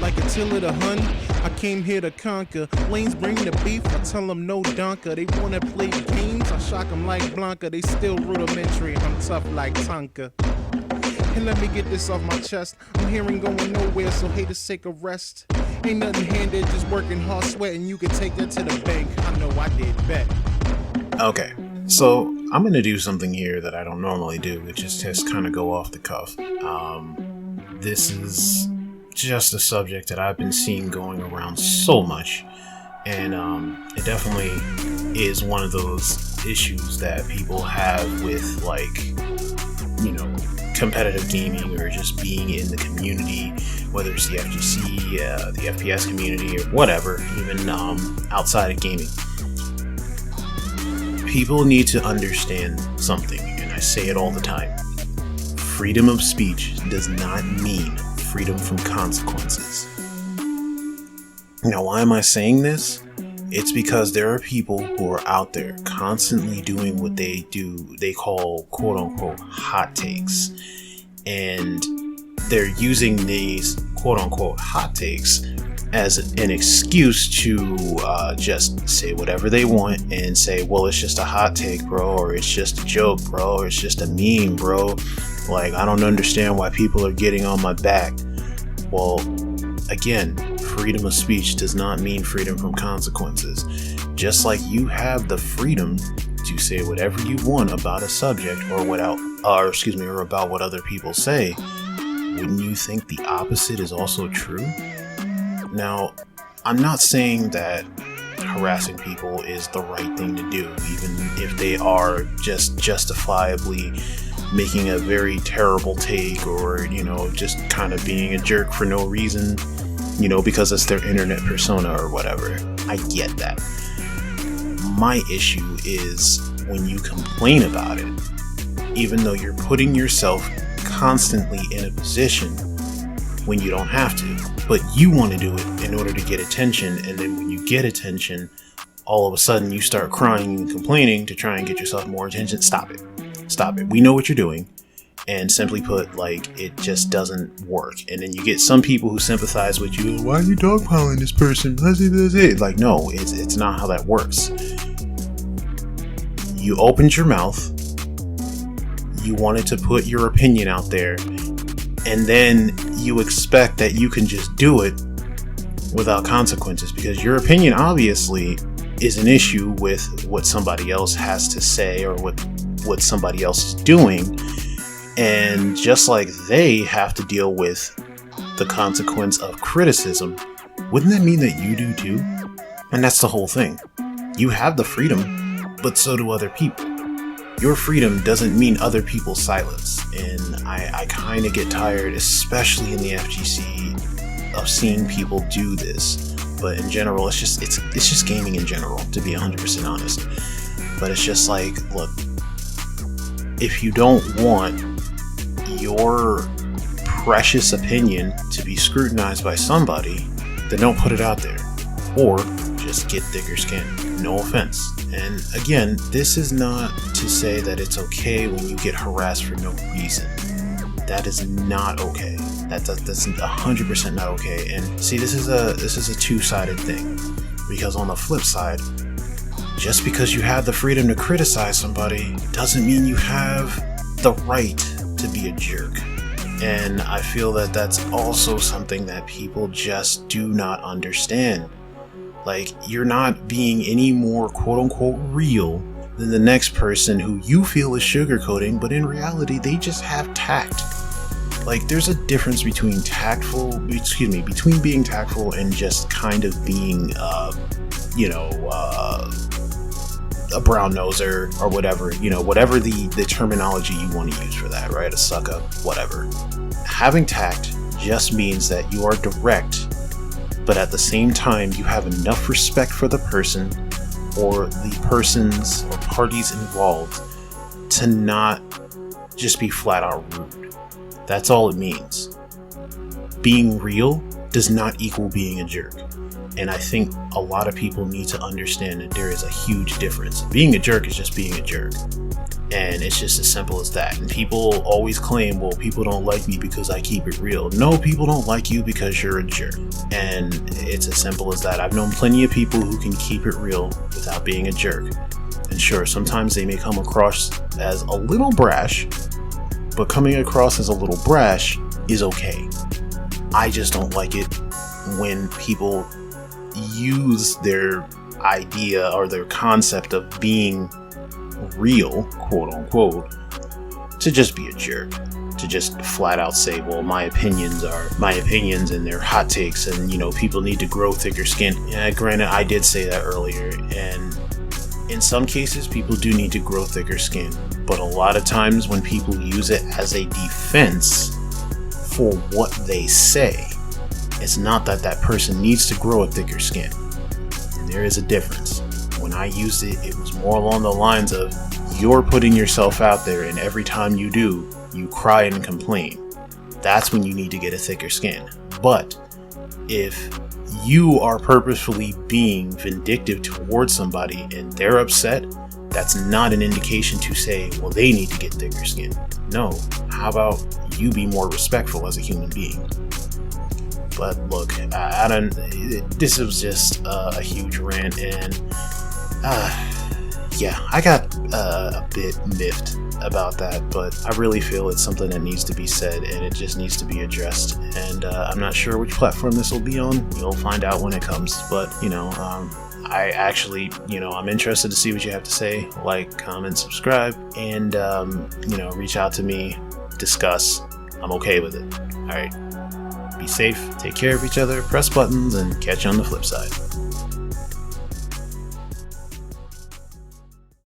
like Attila the Hun. I came here to conquer. Lanes bring the beef, I tell them no donker. They wanna play games, I shock them like Blanca. They still rudimentary, I'm tough like Tonka. And let me get this off my chest. I'm hearing going nowhere, so haters take a rest. Ain't nothing handed, just working hard, sweating. You can take that to the bank. I know I did bet. Okay, so I'm gonna do something here that I don't normally do, which is just kind of go off the cuff. This is just a subject that I've been seeing going around so much, and it definitely is one of those issues that people have with, like, you know, competitive gaming or just being in the community, whether it's the FGC, the FPS community, or whatever, even outside of gaming. People need to understand something, and I say it all the time. Freedom of speech does not mean freedom from consequences. Now, why am I saying this? It's because there are people who are out there constantly doing what they call quote-unquote hot takes. And they're using these quote-unquote hot takes as an excuse to just say whatever they want and say, well, it's just a hot take, bro, or it's just a joke, bro, or it's just a meme, bro. Like, I don't understand why people are getting on my back. Well, again, freedom of speech does not mean freedom from consequences. Just like you have the freedom to say whatever you want about a subject or about what other people say, wouldn't you think the opposite is also true? Now, I'm not saying that harassing people is the right thing to do, even if they are just justifiably making a very terrible take, or, you know, just kind of being a jerk for no reason, you know, because it's their internet persona or whatever. I get that. My issue is when you complain about it, even though you're putting yourself constantly in a position when you don't have to, but you want to do it in order to get attention, and then when you get attention, all of a sudden you start crying and complaining to try and get yourself more attention. Stop it. We know what you're doing, and simply put, like, it just doesn't work. And then you get some people who sympathize with you. Why are you dogpiling this person? Like, no, it's not how that works. You opened your mouth, you wanted to put your opinion out there, and then you expect that you can just do it without consequences, because your opinion obviously is an issue with what somebody else has to say or what somebody else is doing. And just like they have to deal with the consequence of criticism, wouldn't that mean that you do too? And that's the whole thing. You have the freedom, but so do other people. Your freedom doesn't mean other people's silence. And I kind of get tired, especially in the FGC, of seeing people do this. But in general, it's just gaming in general, to be 100% honest. But it's just like, look, if you don't want your precious opinion to be scrutinized by somebody, then don't put it out there. Or just get thicker skin. No offense. And again, this is not to say that it's okay when you get harassed for no reason. That is not okay. That's 100% not okay. And see, this is a two-sided thing. Because on the flip side, just because you have the freedom to criticize somebody doesn't mean you have the right to be a jerk. And I feel that that's also something that people just do not understand. Like, you're not being any more quote-unquote real than the next person who you feel is sugarcoating, but in reality, they just have tact. Like, there's a difference between between being tactful and just kind of being, a brown noser or whatever, whatever the terminology you want to use for that, right? A suck up, whatever. Having tact just means that you are direct, but at the same time, you have enough respect for the person or the persons or parties involved to not just be flat out rude. That's all it means. Being real does not equal being a jerk. And I think a lot of people need to understand that there is a huge difference. Being a jerk is just being a jerk. And it's just as simple as that. And people always claim, well, people don't like me because I keep it real. No, people don't like you because you're a jerk. And it's as simple as that. I've known plenty of people who can keep it real without being a jerk. And sure, sometimes they may come across as a little brash, but coming across as a little brash is okay. I just don't like it when people use their idea or their concept of being real, quote unquote, to just be a jerk, to just flat out say, well, my opinions are my opinions and they're hot takes, and people need to grow thicker skin. And granted, I did say that earlier, and in some cases people do need to grow thicker skin, but a lot of times when people use it as a defense for what they say, it's not that that person needs to grow a thicker skin. And there is a difference. When I used it, it was more along the lines of, you're putting yourself out there, and every time you do, you cry and complain. That's when you need to get a thicker skin. But if you are purposefully being vindictive towards somebody and they're upset, that's not an indication to say, well, they need to get thicker skin. No, how about you be more respectful as a human being? But look, this was just a huge rant, and I got a bit miffed about that, but I really feel it's something that needs to be said, and it just needs to be addressed. And I'm not sure which platform this will be on. You'll find out when it comes. But I actually, I'm interested to see what you have to say. Like, comment, subscribe, and reach out to me, discuss. I'm okay with it. All right. Be safe, take care of each other, press buttons, and catch you on the flip side.